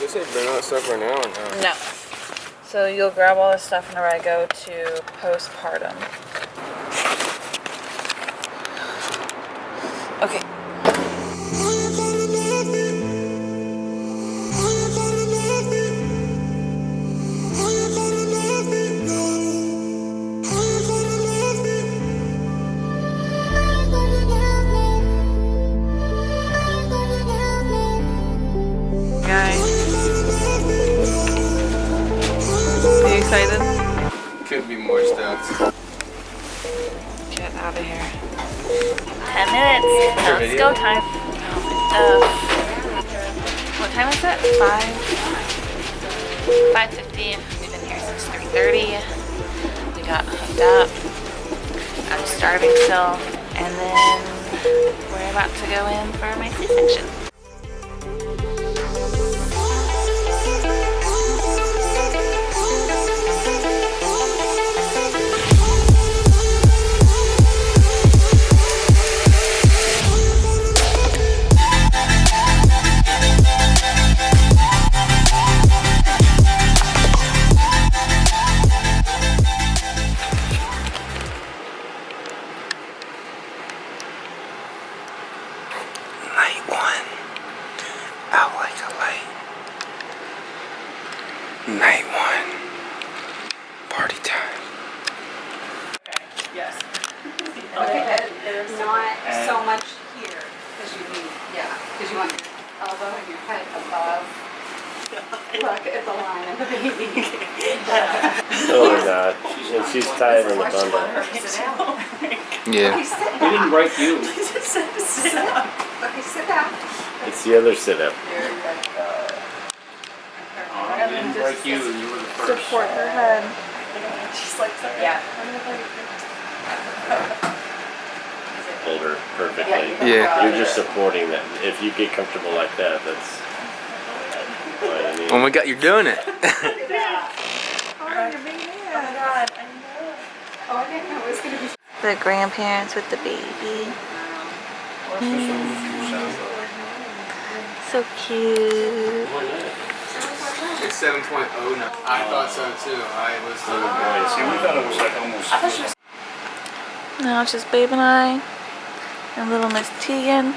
They say bring all that stuff right now or no? No. So you'll grab all this stuff whenever I go to postpartum. Okay. Excited? Could be more stuff. Get out of here. 10 minutes. Now it's go time. What time is it? 5:50. We've been here since 3:30. We got hooked up. I'm starving still. And then we're about to go in for my C-section. Night one. Party time. Yes. Okay, there's not so much here, because you need, because you want your elbow and your head above. Look at the line of the baby. No, they're not. She's tied in the bundle. Yeah. Okay, sit We didn't down. break you. Sit up. Okay, sit down. It's the other sit-up. We didn't break you. You were the first. Support her head. She's like, yeah. Hold her perfectly. Yeah. You're just supporting that. If you get comfortable like that, that's what I mean. Oh my God, you're doing it. Oh, you're being here. Oh my God, I know. Oh, I didn't know it was going to be. The grandparents with the baby. So cute. It's 7.0 now. I thought so too. I was See, we thought it was like almost. Now it's just Babe and I and little Miss Teagan.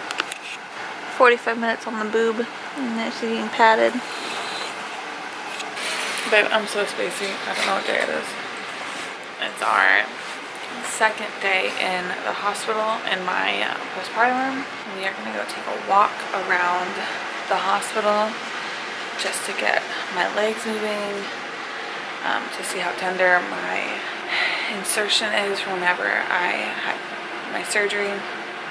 45 minutes on the boob and then she's getting patted. Babe, I'm so spacey. I don't know what day it is. It's our second day in the hospital in my postpartum. We are gonna go take a walk around the hospital just to get my legs moving, to see how tender my insertion is from whenever I had my surgery.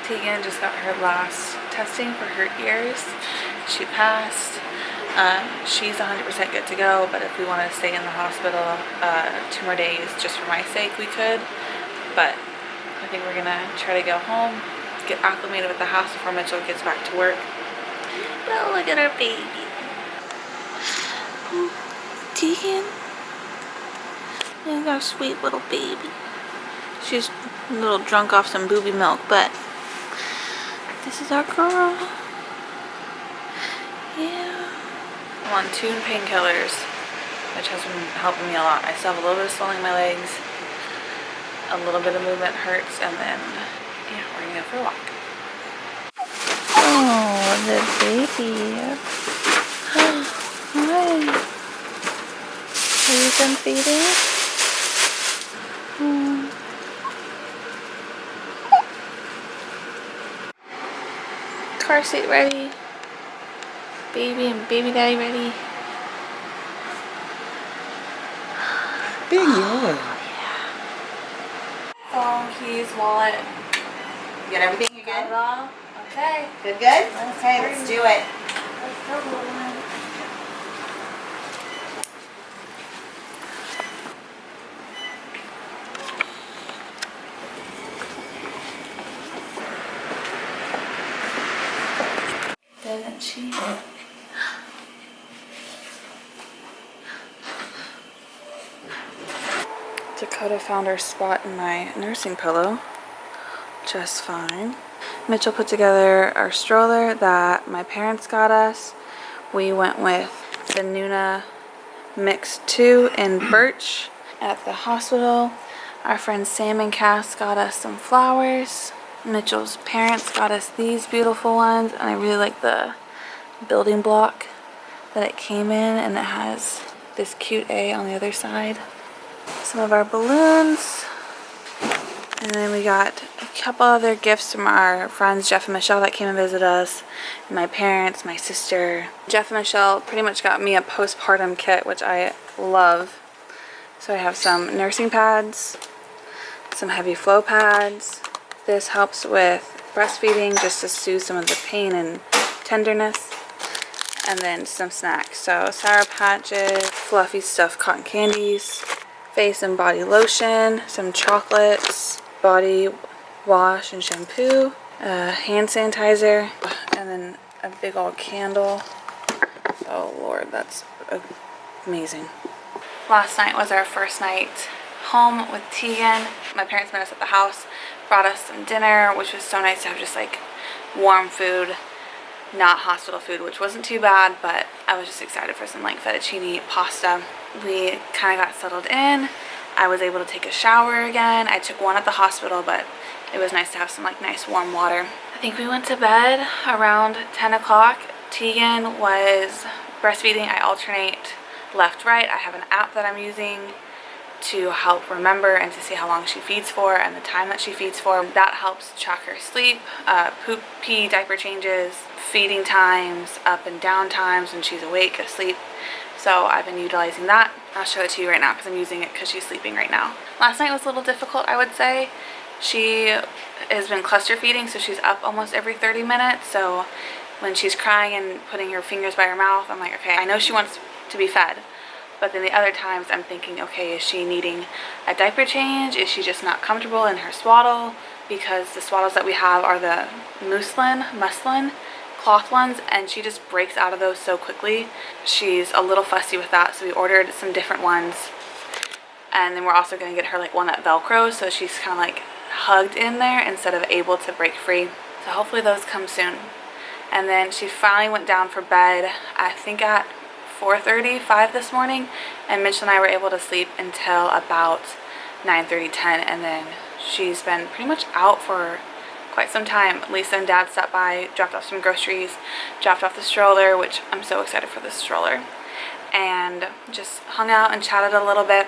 Teagan just got her last testing for her ears. She passed. She's 100% good to go, but if we wanted to stay in the hospital 2 more days just for my sake, we could. But I think we're gonna try to go home, get acclimated with the house before Mitchell gets back to work. Oh, look at our baby. Teagan. Look at our sweet little baby. She's a little drunk off some booby milk, but this is our girl. Yeah. I'm on 2 painkillers, which has been helping me a lot. I still have a little bit of swelling in my legs. A little bit of movement hurts, and then, yeah, we're gonna go for a walk. Oh, the baby. Hi. Are you done feeding? Car seat ready. Baby and baby daddy ready. Big yawn. Phone, keys, wallet. You got everything? You good? Okay. Good? Okay, let's do it. Doesn't she? Dakota found her spot in my nursing pillow just fine. Mitchell put together our stroller that my parents got us. We went with the Nuna Mix 2 in Birch. At the hospital, our friend Sam and Cass got us some flowers. Mitchell's parents got us these beautiful ones, and I really like the building block that it came in, and it has this cute A on the other side. Some of our balloons, and then we got a couple other gifts from our friends Jeff and Michelle that came and visited us, and my parents, my sister. Jeff and Michelle pretty much got me a postpartum kit, which I love. So I have some nursing pads, some heavy flow pads. This helps with breastfeeding, just to soothe some of the pain and tenderness. And then some snacks. So Sour Patches, fluffy stuffed cotton candies, face and body lotion, some chocolates, body wash and shampoo, hand sanitizer, and then a big old candle. Oh Lord, that's amazing. Last night was our first night home with Teagan. My parents met us at the house, brought us some dinner, which was so nice to have just like warm food, not hospital food, which wasn't too bad, but I was just excited for some like fettuccine pasta. We kind of got settled in. I was able to take a shower again. I took one at the hospital, but it was nice to have some like nice warm water. I think we went to bed around 10 o'clock. Teagan was breastfeeding. I alternate left, right. I have an app that I'm using to help remember and to see how long she feeds for and the time that she feeds for. That helps track her sleep, poop, pee, diaper changes, feeding times, up and down times when she's awake, asleep. So I've been utilizing that. I'll show it to you right now because I'm using it because she's sleeping right now. Last night was a little difficult, I would say. She has been cluster feeding, so she's up almost every 30 minutes. So when she's crying and putting her fingers by her mouth, I'm like, okay, I know she wants to be fed. But then the other times I'm thinking, okay, is she needing a diaper change? Is she just not comfortable in her swaddle? Because the swaddles that we have are the muslin cloth ones, and she just breaks out of those so quickly. She's a little fussy with that, so we ordered some different ones. And then we're also going to get her like one that velcros, so she's kind of like hugged in there instead of able to break free. So hopefully those come soon. And then she finally went down for bed, I think at 4:30, 5 this morning, and Mitchell and I were able to sleep until about 9:30, 10, and then she's been pretty much out for quite some time. Lisa and Dad stopped by, dropped off some groceries, dropped off the stroller, which I'm so excited for this stroller, and just hung out and chatted a little bit.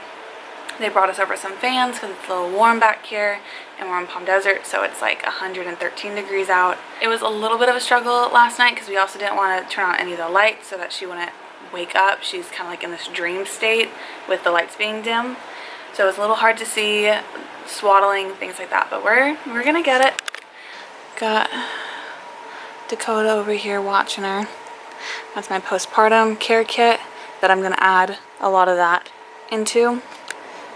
They brought us over some fans because it's a little warm back here, and we're in Palm Desert, so it's like 113 degrees out. It was a little bit of a struggle last night because we also didn't want to turn on any of the lights so that she wouldn't wake up. She's kind of like in this dream state with the lights being dim, so it was a little hard to see, swaddling, things like that, but we're gonna get it. Got Dakota over here watching her. That's my postpartum care kit that I'm gonna add a lot of that into.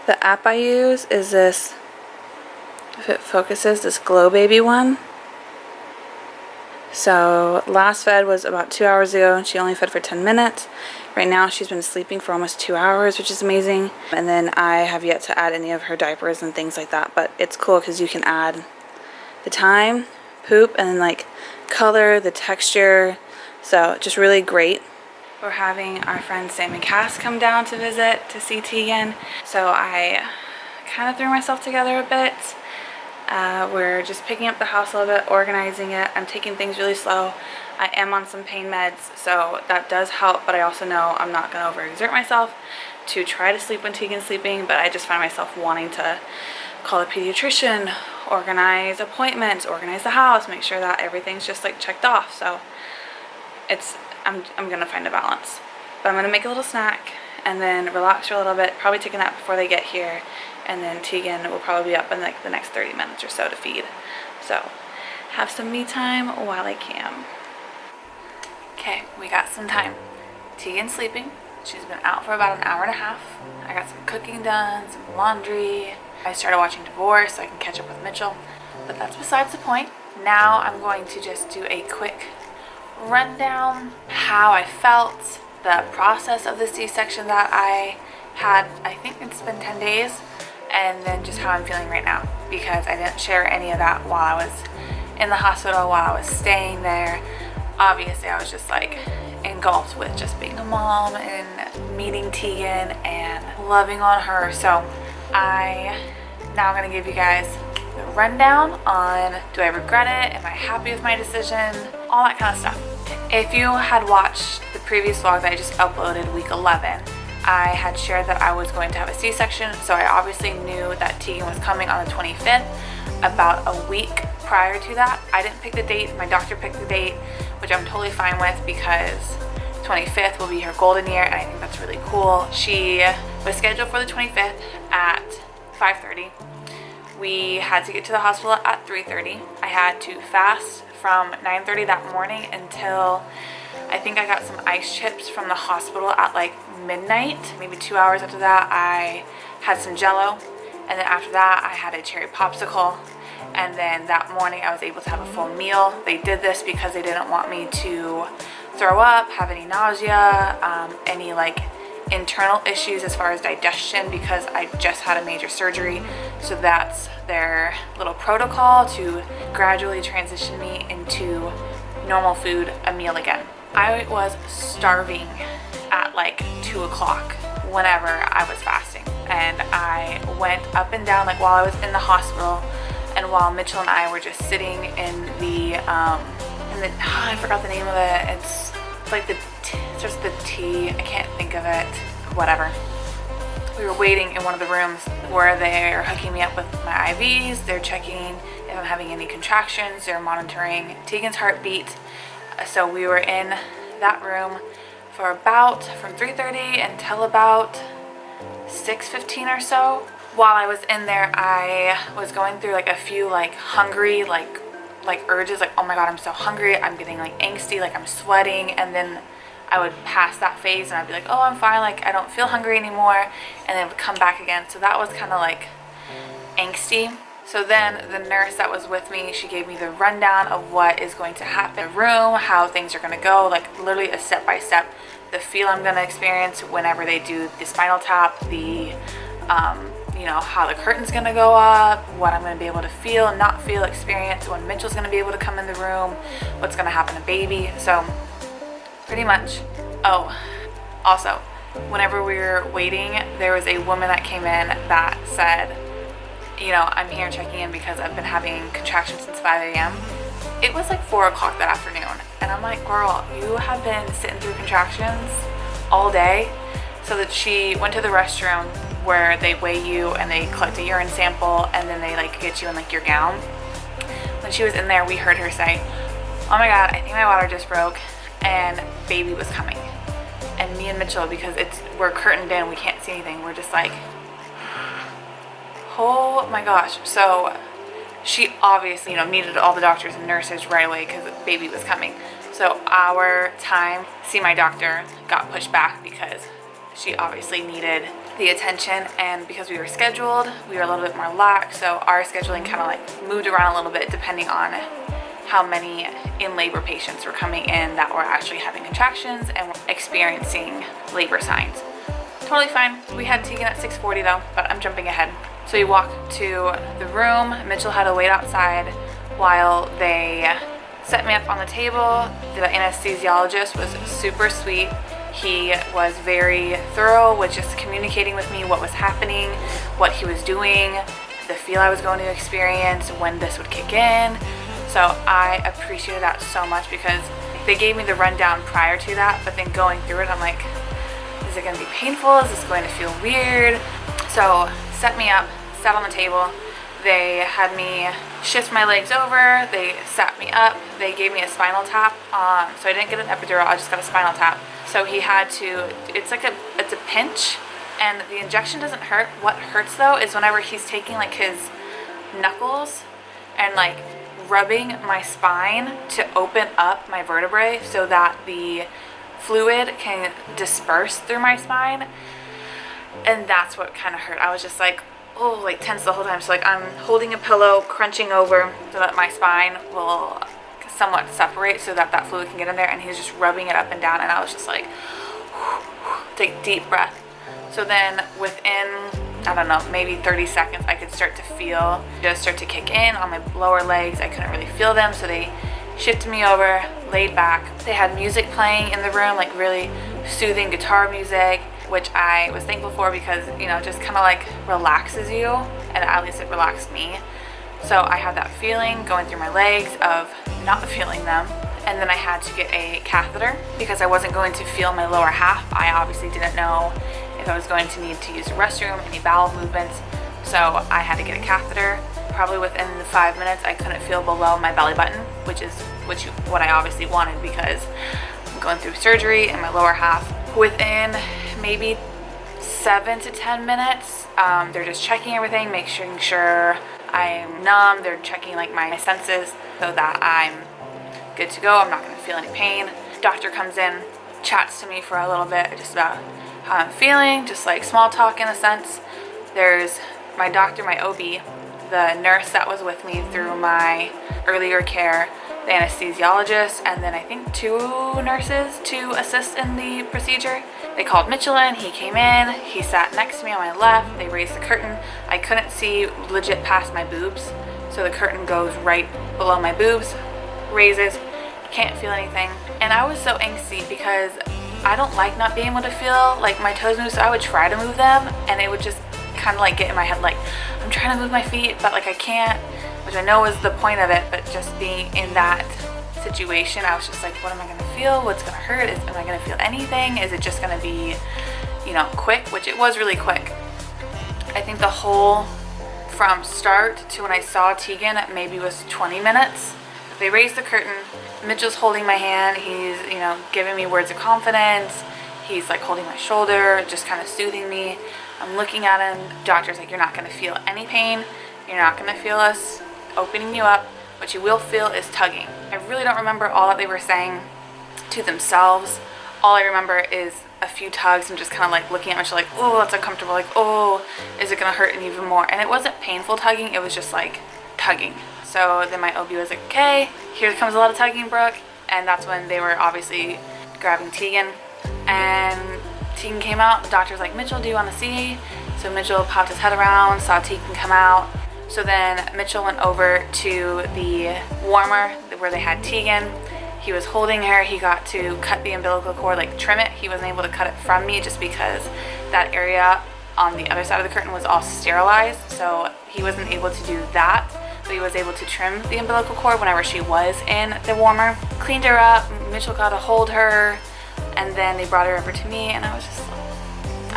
The app I use is this, if it focuses, this Glow Baby one. So last fed was about 2 hours ago, and she only fed for 10 minutes. Right now she's been sleeping for almost 2 hours, which is amazing. And then I have yet to add any of her diapers and things like that, but it's cool because you can add the time, poop, and then like color, the texture. So just really great. We're having our friends Sam and Cass come down to visit to see Teagan. So I kind of threw myself together a bit. We're just picking up the house a little bit, organizing it. I'm taking things really slow. I am on some pain meds, so that does help, but I also know I'm not going to overexert myself to try to sleep when Teagan's sleeping, but I just find myself wanting to call a pediatrician, organize appointments, organize the house, make sure that everything's just like checked off. So I'm going to find a balance. But I'm going to make a little snack and then relax for a little bit, probably take a nap before they get here. And then Teagan will probably be up in like the next 30 minutes or so to feed. So have some me time while I can. Okay, we got some time. Teagan's sleeping. She's been out for about an hour and a half. I got some cooking done, some laundry. I started watching Divorce so I can catch up with Mitchell. But that's besides the point. Now I'm going to just do a quick rundown, how I felt, the process of the C-section that I had. I think it's been 10 days. And then just how I'm feeling right now, because I didn't share any of that while I was in the hospital, while I was staying there. Obviously I was just like engulfed with just being a mom and meeting Teagan and loving on her. So I now I'm gonna give you guys the rundown on, do I regret it? Am I happy with my decision? All that kind of stuff. If you had watched the previous vlog that I just uploaded, week 11, I had shared that I was going to have a C-section, so I obviously knew that Teagan was coming on the 25th. About a week prior to that, I didn't pick the date, my doctor picked the date, which I'm totally fine with because 25th will be her golden year, and I think that's really cool. She was scheduled for the 25th at 5:30. We had to get to the hospital at 3:30. I had to fast from 9:30 that morning until I think I got some ice chips from the hospital at like midnight. Maybe 2 hours after that, I had some Jello, and then after that I had a cherry popsicle, and then that morning I was able to have a full meal. They did this because they didn't want me to throw up, have any nausea, any like internal issues as far as digestion, because I just had a major surgery. So that's their little protocol to gradually transition me into normal food, a meal again. I was starving at like 2 o'clock whenever I was fasting, and I went up and down like while I was in the hospital, and while Mitchell and I were just sitting in the I forgot the name of it. It's like the starts with the T. I can't think of it. Whatever. We were waiting in one of the rooms where they're hooking me up with my IVs. They're checking if I'm having any contractions. They're monitoring Teagan's heartbeat. So we were in that room for about from 3:30 until about 6:15 or so. While I was in there, I was going through like a few like hungry like urges, like, oh my god, I'm so hungry, I'm getting like angsty, like I'm sweating, and then I would pass that phase and I'd be like, oh, I'm fine, like I don't feel hungry anymore, and then it would come back again. So that was kind of like angsty. So then the nurse that was with me, she gave me the rundown of what is going to happen in the room, how things are going to go, like literally a step-by-step, the feel I'm going to experience whenever they do the spinal tap, the you know, how the curtain's gonna go up, what I'm gonna be able to feel, not feel, experience, when Mitchell's gonna be able to come in the room, what's gonna happen to baby. So pretty much. Oh, also, whenever we were waiting, there was a woman that came in that said, you know, I'm here checking in because I've been having contractions since 5 a.m. It was like 4 o'clock that afternoon, and I'm like, girl, you have been sitting through contractions all day. So that she went to the restroom where they weigh you and they collect a urine sample, and then they like get you in like your gown. When she was in there, we heard her say, oh my god, I think my water just broke, and baby was coming. And me and Mitchell, because we're curtained in, we can't see anything, we're just like, oh my gosh. So she obviously, you know, needed all the doctors and nurses right away because baby was coming. So our time to see my doctor got pushed back because she obviously needed the attention, and because we were scheduled, we were a little bit more lax, so our scheduling kind of like moved around a little bit depending on how many in labor patients were coming in that were actually having contractions and were experiencing labor signs. Totally fine. We had Teagan at 6:40 though, but I'm jumping ahead. So we walked to the room. Mitchell had to wait outside while they set me up on the table. The anesthesiologist was super sweet. He was very thorough with just communicating with me what was happening, what he was doing, the feel I was going to experience, when this would kick in. So I appreciated that so much because they gave me the rundown prior to that, but then going through it, I'm like, is it going to be painful? Is this going to feel weird? So set me up, sat on the table. They had me shift my legs over. They sat me up. They gave me a spinal tap. So I didn't get an epidural. I just got a spinal tap. So he had to, it's a pinch, and the injection doesn't hurt. What hurts though is whenever he's taking like his knuckles and like rubbing my spine to open up my vertebrae so that the fluid can disperse through my spine. And that's what kind of hurt. I was just like, oh, like tense the whole time. So like I'm holding a pillow, crunching over so that my spine will somewhat separate so that that fluid can get in there, and he's just rubbing it up and down, and I was just like, take deep breath. So then within, I don't know, maybe 30 seconds, I could start to feel just start to kick in on my lower legs. I couldn't really feel them, so they shifted me over, laid back. They had music playing in the room, like really soothing guitar music, which I was thankful for because, you know, just kind of like relaxes you, and at least it relaxed me. So I had that feeling going through my legs of not feeling them. And then I had to get a catheter because I wasn't going to feel my lower half. I obviously didn't know if I was going to need to use the restroom, any bowel movements. So I had to get a catheter. Probably within the 5 minutes, I couldn't feel below my belly button, which is what I obviously wanted because I'm going through surgery in my lower half. Within maybe 7 to 10 minutes, they're just checking everything, making sure I'm numb. They're checking like my senses so that I'm good to go. I'm not going to feel any pain. Doctor comes in, chats to me for a little bit just about how I'm feeling, just like small talk in a sense. There's my doctor, my OB, the nurse that was with me through my earlier care, the anesthesiologist, and then I think 2 nurses to assist in the procedure. They called Mitchell in, he came in, he sat next to me on my left, they raised the curtain. I couldn't see legit past my boobs, so the curtain goes right below my boobs, raises, can't feel anything. And I was so angsty because I don't like not being able to feel like my toes move, so I would try to move them and it would just kind of like get in my head like I'm trying to move my feet but like I can't, which I know was the point of it, but just being in that situation, I was just like, what am I going to feel? What's going to hurt? Am I going to feel anything? Is it just going to be, you know, quick? Which it was really quick. I think the whole from start to when I saw Teagan maybe was 20 minutes. They raised the curtain. Mitchell's holding my hand. He's, you know, giving me words of confidence. He's like holding my shoulder, just kind of soothing me. I'm looking at him. Doctor's like, you're not going to feel any pain. You're not going to feel us opening you up. What you will feel is tugging. I really don't remember all that they were saying to themselves. All I remember is a few tugs and just kind of like looking at Mitchell like, oh, that's uncomfortable. Like, oh, is it going to hurt even more? And it wasn't painful tugging. It was just like tugging. So then my OB was like, okay, here comes a lot of tugging, Brooke. And that's when they were obviously grabbing Teagan. And Teagan came out. The doctor was like, Mitchell, do you want to see? So Mitchell popped his head around, saw Teagan come out. So then Mitchell went over to the warmer where they had Teagan. He was holding her. He got to cut the umbilical cord, like trim it. He wasn't able to cut it from me just because that area on the other side of the curtain was all sterilized. So he wasn't able to do that. But he was able to trim the umbilical cord whenever she was in the warmer. Cleaned her up. Mitchell got to hold her. And then they brought her over to me. And I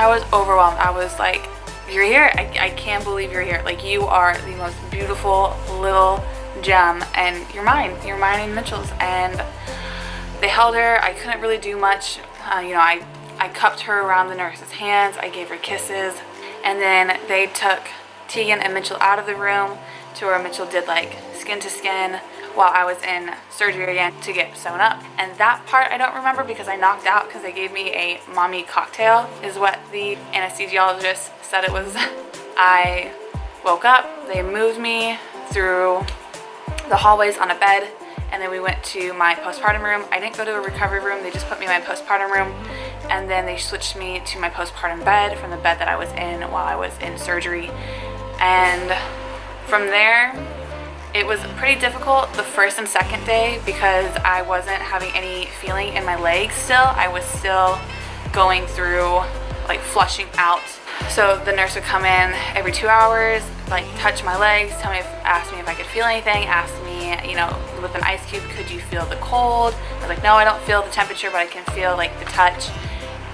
was overwhelmed. I was like, you're here. I can't believe you're here. Like, you are the most beautiful little gem, and you're mine and Mitchell's. And they held her. I couldn't really do much. You know, I cupped her around the nurse's hands. I gave her kisses, and then they took Teagan and Mitchell out of the room to where Mitchell did like skin to skin while I was in surgery again to get sewn up. And that part I don't remember because I knocked out because they gave me a mommy cocktail is what the anesthesiologist said it was. I woke up, they moved me through the hallways on a bed, and then we went to my postpartum room. I didn't go to a recovery room, they just put me in my postpartum room, and then they switched me to my postpartum bed from the bed that I was in while I was in surgery. And from there, it was pretty difficult the first and second day because I wasn't having any feeling in my legs still. I was still going through like flushing out. So the nurse would come in every 2 hours, like touch my legs, ask me if I could feel anything, ask me, you know, with an ice cube, could you feel the cold? I was like, no, I don't feel the temperature, but I can feel like the touch.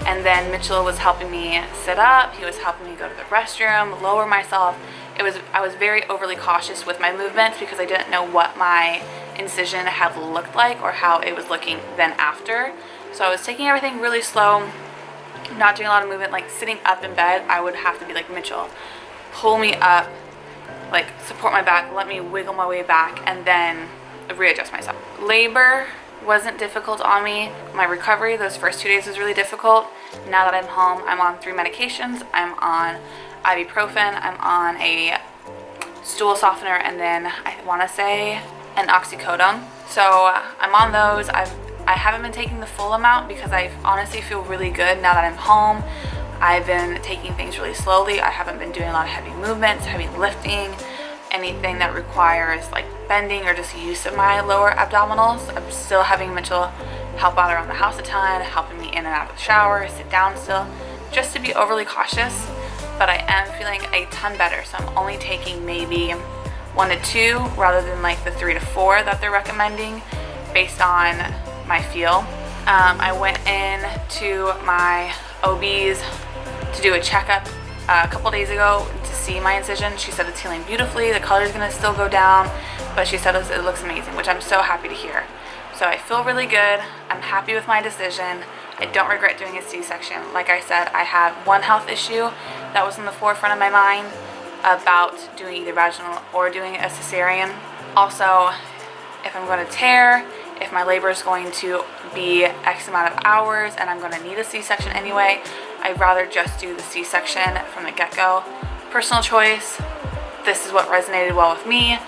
And then Mitchell was helping me sit up. He was helping me go to the restroom, lower myself. I was very overly cautious with my movements because I didn't know what my incision had looked like or how it was looking then after. So I was taking everything really slow, not doing a lot of movement. Like sitting up in bed, I would have to be like, Mitchell, pull me up, like support my back, let me wiggle my way back, and then readjust myself. Labor wasn't difficult on me. My recovery those first 2 days was really difficult. Now that I'm home, I'm on 3 medications. I'm on ibuprofen, I'm on a stool softener, and then I want to say an oxycodone. So I'm on those. I haven't been taking the full amount because I honestly feel really good now that I'm home. I've been taking things really slowly. I haven't been doing a lot of heavy movements, heavy lifting, anything that requires like bending or just use of my lower abdominals. I'm still having Mitchell help out around the house a ton, helping me in and out of the shower, sit down still, just to be overly cautious. But I am feeling a ton better, so I'm only taking maybe 1 to 2 rather than like the 3 to 4 that they're recommending based on my feel. I went in to my OB's to do a checkup a couple days ago to see my incision. She said it's healing beautifully, the color is going to still go down, but she said it looks amazing, which I'm so happy to hear. So I feel really good. I'm happy with my decision. I don't regret doing a C-section. Like I said, I have one health issue that was in the forefront of my mind about doing either vaginal or doing a cesarean. Also, if I'm going to tear, if my labor is going to be X amount of hours and I'm going to need a C-section anyway, I'd rather just do the C-section from the get-go. Personal choice. This is what resonated well with me,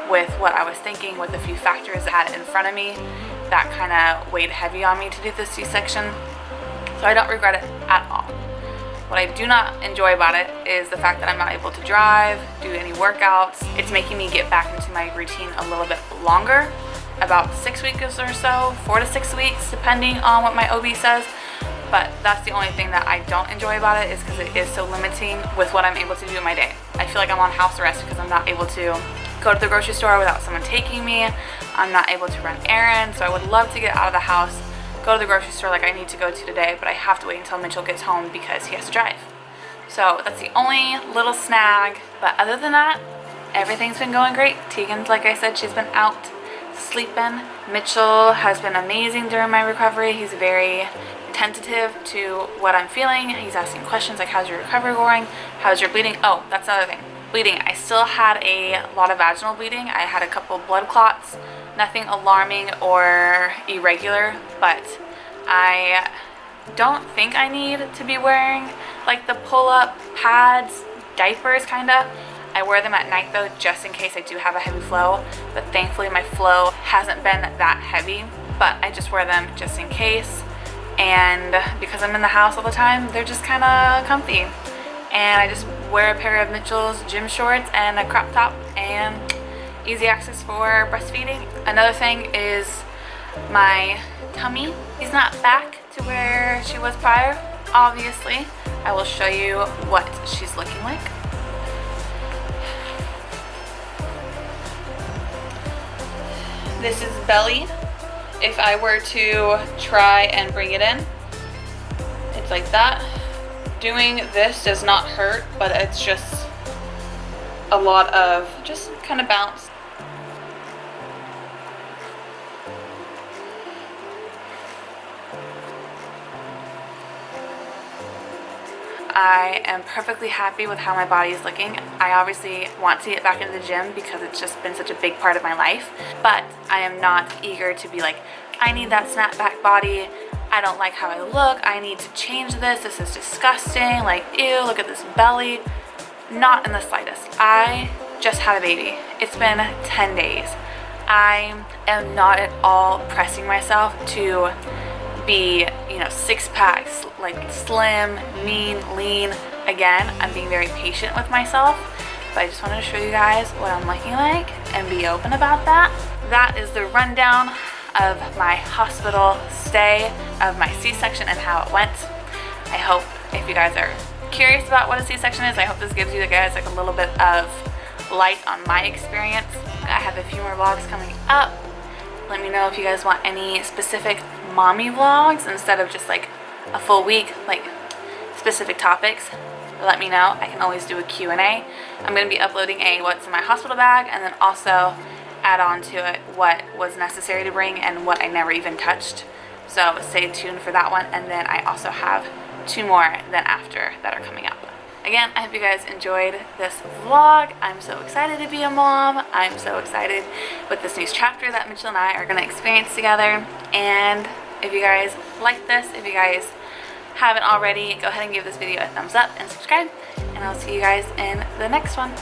with what I was thinking, with a few factors that I had in front of me that kind of weighed heavy on me to do the C-section. So I don't regret it at all. What I do not enjoy about it is the fact that I'm not able to drive, do any workouts. It's making me get back into my routine a little bit longer, about 6 weeks or so, 4 to 6 weeks, depending on what my OB says. But that's the only thing that I don't enjoy about it, is because it is so limiting with what I'm able to do in my day. I feel like I'm on house arrest because I'm not able to go to the grocery store without someone taking me. I'm not able to run errands, so I would love to get out of the house, go to the grocery store like I need to go to today, but I have to wait until Mitchell gets home because he has to drive. So that's the only little snag, but other than that, everything's been going great. Teagan's, like I said, she's been out sleeping. Mitchell has been amazing during my recovery. He's very tentative to what I'm feeling. He's asking questions like, how's your recovery going? How's your bleeding? Oh, that's another thing. Bleeding. I still had a lot of vaginal bleeding. I had a couple blood clots. Nothing alarming or irregular, but I don't think I need to be wearing like the pull-up pads, diapers kinda. I wear them at night though, just in case I do have a heavy flow, but thankfully my flow hasn't been that heavy, but I just wear them just in case. And because I'm in the house all the time, they're just kind of comfy. And I just wear a pair of Mitchell's gym shorts and a crop top, and easy access for breastfeeding. Another thing is my tummy is not back to where she was prior. Obviously, I will show you what she's looking like. This is belly. If I were to try and bring it in, it's like that. Doing this does not hurt, but it's just a lot of just kind of bounce. I am perfectly happy with how my body is looking. I obviously want to get back into the gym because it's just been such a big part of my life, but I am not eager to be like, I need that snapback body. I don't like how I look. I need to change this. This is disgusting. Like, ew, look at this belly. Not in the slightest. I just had a baby. It's been 10 days. I am not at all pressing myself to be, you know, 6-packs, like slim, mean, lean. Again, I'm being very patient with myself, but I just wanted to show you guys what I'm looking like and be open about that. That is the rundown of my hospital stay, of my C-section and how it went. I hope if you guys are curious about what a C-section is, I hope this gives you guys like a little bit of light on my experience. I have a few more vlogs coming up. Let me know if you guys want any specific mommy vlogs instead of just like a full week, like specific topics. Let me know. I can always do a Q&A. I'm going to be uploading a what's in my hospital bag, and then also add on to it what was necessary to bring and what I never even touched. So stay tuned for that one. And then I also have 2 more then after that are coming up. Again, I hope you guys enjoyed this vlog. I'm so excited to be a mom. I'm so excited with this new chapter that Mitchell and I are going to experience together. And if you guys like this, if you guys haven't already, go ahead and give this video a thumbs up and subscribe. And I'll see you guys in the next one.